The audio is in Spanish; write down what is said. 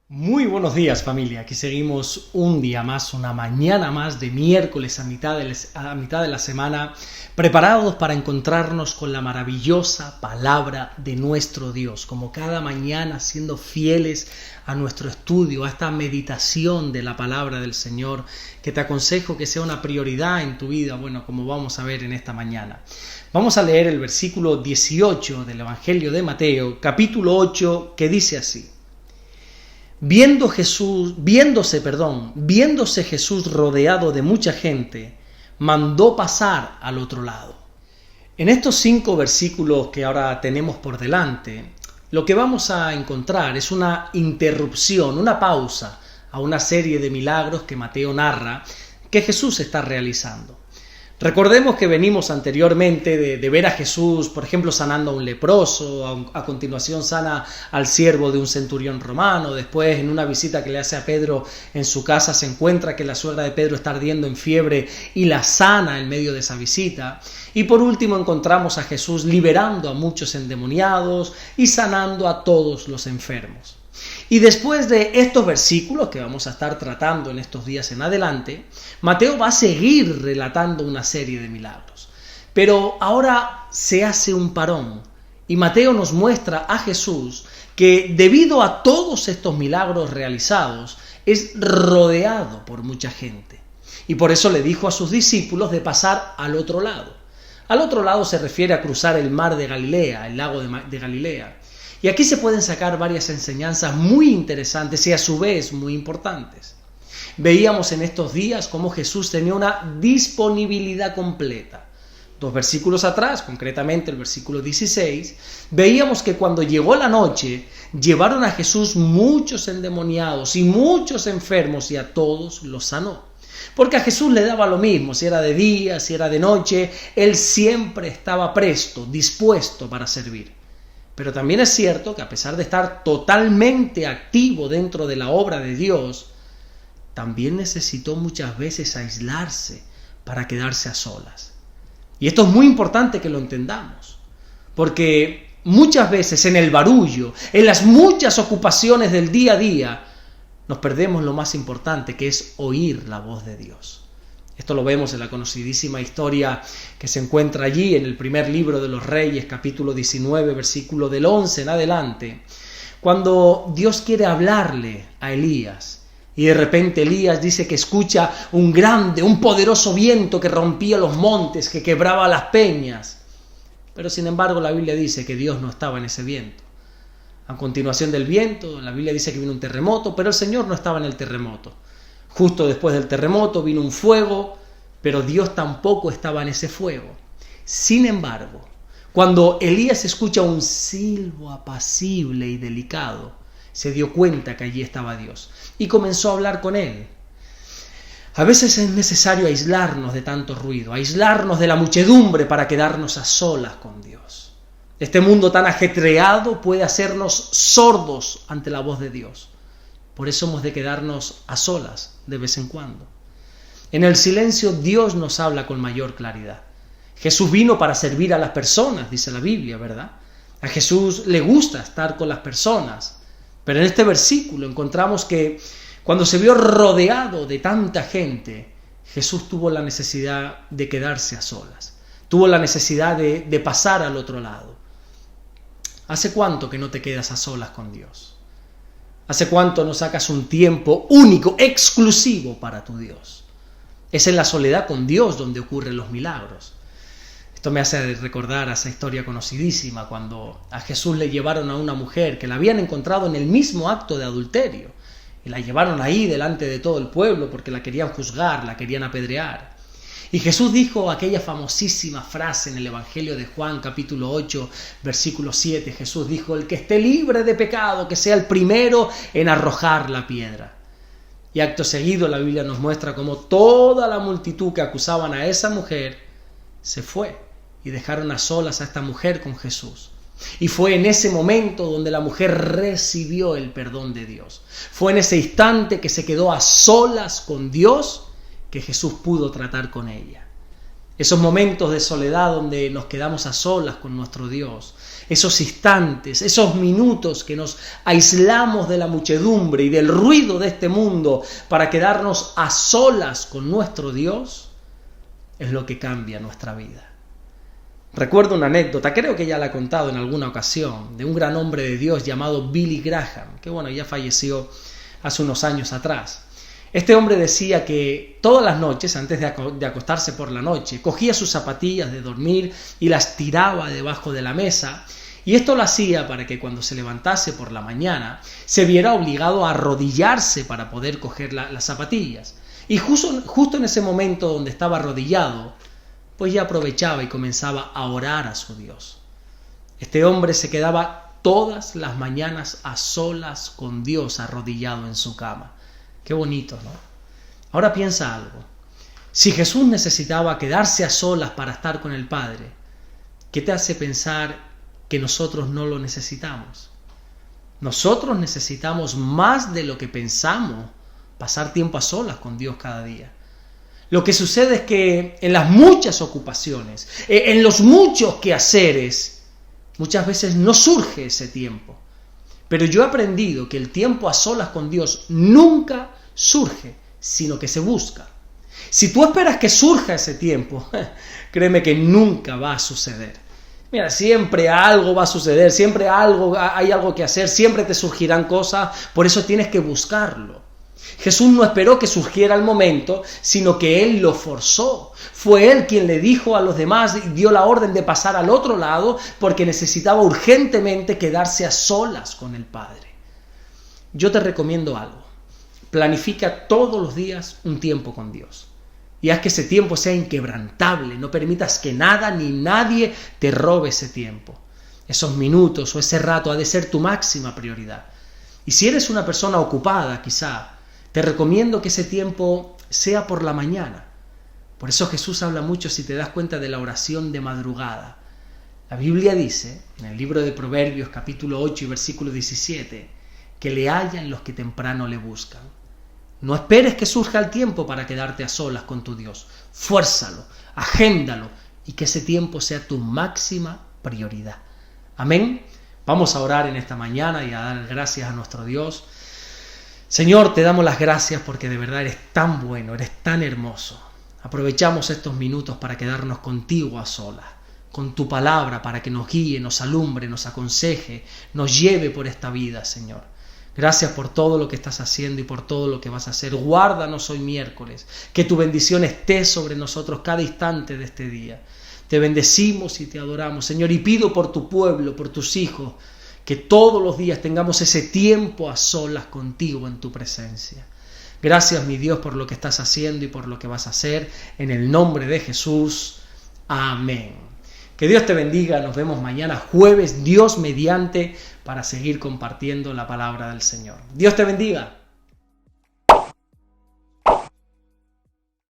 Muy buenos días, familia. Aquí seguimos un día más, una mañana más de miércoles a mitad de la semana, preparados para encontrarnos con la maravillosa palabra de nuestro Dios, como cada mañana siendo fieles a nuestro estudio, a esta meditación de la palabra del Señor, que te aconsejo que sea una prioridad en tu vida, como vamos a ver en esta mañana. Vamos a leer el versículo 18 del Evangelio de Mateo, capítulo 8, que dice así: Viéndose Jesús rodeado de mucha gente, mandó pasar al otro lado. En estos 5 versículos que ahora tenemos por delante, lo que vamos a encontrar es una interrupción, una pausa a una serie de milagros que Mateo narra que Jesús está realizando. Recordemos que venimos anteriormente de ver a Jesús, por ejemplo, sanando a un leproso, a continuación sana al siervo de un centurión romano, después en una visita que le hace a Pedro en su casa se encuentra que la suegra de Pedro está ardiendo en fiebre y la sana en medio de esa visita. Y por último encontramos a Jesús liberando a muchos endemoniados y sanando a todos los enfermos. Y después de estos versículos que vamos a estar tratando en estos días en adelante, Mateo va a seguir relatando una serie de milagros. Pero ahora se hace un parón y Mateo nos muestra a Jesús que debido a todos estos milagros realizados es rodeado por mucha gente. Y por eso le dijo a sus discípulos de pasar al otro lado. Al otro lado se refiere a cruzar el mar de Galilea, el lago de Galilea. Y aquí se pueden sacar varias enseñanzas muy interesantes y a su vez muy importantes. Veíamos en estos días cómo Jesús tenía una disponibilidad completa. 2 versículos atrás, concretamente el versículo 16, veíamos que cuando llegó la noche, llevaron a Jesús muchos endemoniados y muchos enfermos y a todos los sanó. Porque a Jesús le daba lo mismo, si era de día, si era de noche, Él siempre estaba presto, dispuesto para servir. Pero también es cierto que a pesar de estar totalmente activo dentro de la obra de Dios, también necesitó muchas veces aislarse para quedarse a solas. Y esto es muy importante que lo entendamos, porque muchas veces en el barullo, en las muchas ocupaciones del día a día, nos perdemos lo más importante, que es oír la voz de Dios. Esto lo vemos en la conocidísima historia que se encuentra allí en el primer libro de los Reyes, capítulo 19, versículo del 11 en adelante, cuando Dios quiere hablarle a Elías. Y de repente Elías dice que escucha un poderoso viento que rompía los montes, que quebraba las peñas. Pero sin embargo la Biblia dice que Dios no estaba en ese viento. A continuación del viento, la Biblia dice que vino un terremoto, pero el Señor no estaba en el terremoto. Justo después del terremoto vino un fuego, pero Dios tampoco estaba en ese fuego. Sin embargo, cuando Elías escucha un silbo apacible y delicado, se dio cuenta que allí estaba Dios y comenzó a hablar con él. A veces es necesario aislarnos de tanto ruido, aislarnos de la muchedumbre para quedarnos a solas con Dios. Este mundo tan ajetreado puede hacernos sordos ante la voz de Dios. Por eso hemos de quedarnos a solas de vez en cuando. En el silencio Dios nos habla con mayor claridad. Jesús vino para servir a las personas, dice la Biblia, ¿verdad? A Jesús le gusta estar con las personas. Pero en este versículo encontramos que cuando se vio rodeado de tanta gente, Jesús tuvo la necesidad de quedarse a solas. Tuvo la necesidad de pasar al otro lado. ¿Hace cuánto que no te quedas a solas con Dios? ¿Hace cuánto no sacas un tiempo único, exclusivo para tu Dios? Es en la soledad con Dios donde ocurren los milagros. Esto me hace recordar a esa historia conocidísima cuando a Jesús le llevaron a una mujer que la habían encontrado en el mismo acto de adulterio. Y la llevaron ahí delante de todo el pueblo porque la querían juzgar, la querían apedrear. Y Jesús dijo aquella famosísima frase en el Evangelio de Juan, capítulo 8, versículo 7. Jesús dijo: el que esté libre de pecado, que sea el primero en arrojar la piedra. Y acto seguido la Biblia nos muestra cómo toda la multitud que acusaban a esa mujer se fue y dejaron a solas a esta mujer con Jesús. Y fue en ese momento donde la mujer recibió el perdón de Dios. Fue en ese instante que se quedó a solas con Dios que Jesús pudo tratar con ella. Esos momentos de soledad donde nos quedamos a solas con nuestro Dios, esos instantes, esos minutos que nos aislamos de la muchedumbre y del ruido de este mundo para quedarnos a solas con nuestro Dios, es lo que cambia nuestra vida. Recuerdo una anécdota, creo que ya la he contado en alguna ocasión, de un gran hombre de Dios llamado Billy Graham, que ya falleció hace unos años atrás. Este hombre decía que todas las noches, antes de acostarse por la noche, cogía sus zapatillas de dormir y las tiraba debajo de la mesa, y esto lo hacía para que cuando se levantase por la mañana se viera obligado a arrodillarse para poder coger las zapatillas. Y justo en ese momento donde estaba arrodillado, pues ya aprovechaba y comenzaba a orar a su Dios. Este hombre se quedaba todas las mañanas a solas con Dios arrodillado en su cama. Qué bonito, ¿no? Ahora piensa algo. Si Jesús necesitaba quedarse a solas para estar con el Padre, ¿qué te hace pensar que nosotros no lo necesitamos? Nosotros necesitamos más de lo que pensamos pasar tiempo a solas con Dios cada día. Lo que sucede es que en las muchas ocupaciones, en los muchos quehaceres, muchas veces no surge ese tiempo. Pero yo he aprendido que el tiempo a solas con Dios nunca surge, sino que se busca. Si tú esperas que surja ese tiempo, créeme que nunca va a suceder. Mira, siempre algo va a suceder, siempre hay algo que hacer, siempre te surgirán cosas, por eso tienes que buscarlo. Jesús no esperó que surgiera el momento, sino que Él lo forzó. Fue Él quien le dijo a los demás y dio la orden de pasar al otro lado porque necesitaba urgentemente quedarse a solas con el Padre. Yo te recomiendo algo. Planifica todos los días un tiempo con Dios. Y haz que ese tiempo sea inquebrantable. No permitas que nada ni nadie te robe ese tiempo. Esos minutos o ese rato ha de ser tu máxima prioridad. Y si eres una persona ocupada, quizá, te recomiendo que ese tiempo sea por la mañana. Por eso Jesús habla mucho, si te das cuenta, de la oración de madrugada. La Biblia dice, en el libro de Proverbios, capítulo 8 y versículo 17, que le hallan los que temprano le buscan. No esperes que surja el tiempo para quedarte a solas con tu Dios. Fuérzalo, agéndalo y que ese tiempo sea tu máxima prioridad. Amén. Vamos a orar en esta mañana y a dar gracias a nuestro Dios. Señor, te damos las gracias porque de verdad eres tan bueno, eres tan hermoso. Aprovechamos estos minutos para quedarnos contigo a solas, con tu palabra para que nos guíe, nos alumbre, nos aconseje, nos lleve por esta vida, Señor. Gracias por todo lo que estás haciendo y por todo lo que vas a hacer. Guárdanos hoy miércoles, que tu bendición esté sobre nosotros cada instante de este día. Te bendecimos y te adoramos, Señor, y pido por tu pueblo, por tus hijos, que todos los días tengamos ese tiempo a solas contigo en tu presencia. Gracias, mi Dios, por lo que estás haciendo y por lo que vas a hacer. En el nombre de Jesús. Amén. Que Dios te bendiga. Nos vemos mañana jueves, Dios mediante, para seguir compartiendo la palabra del Señor. Dios te bendiga.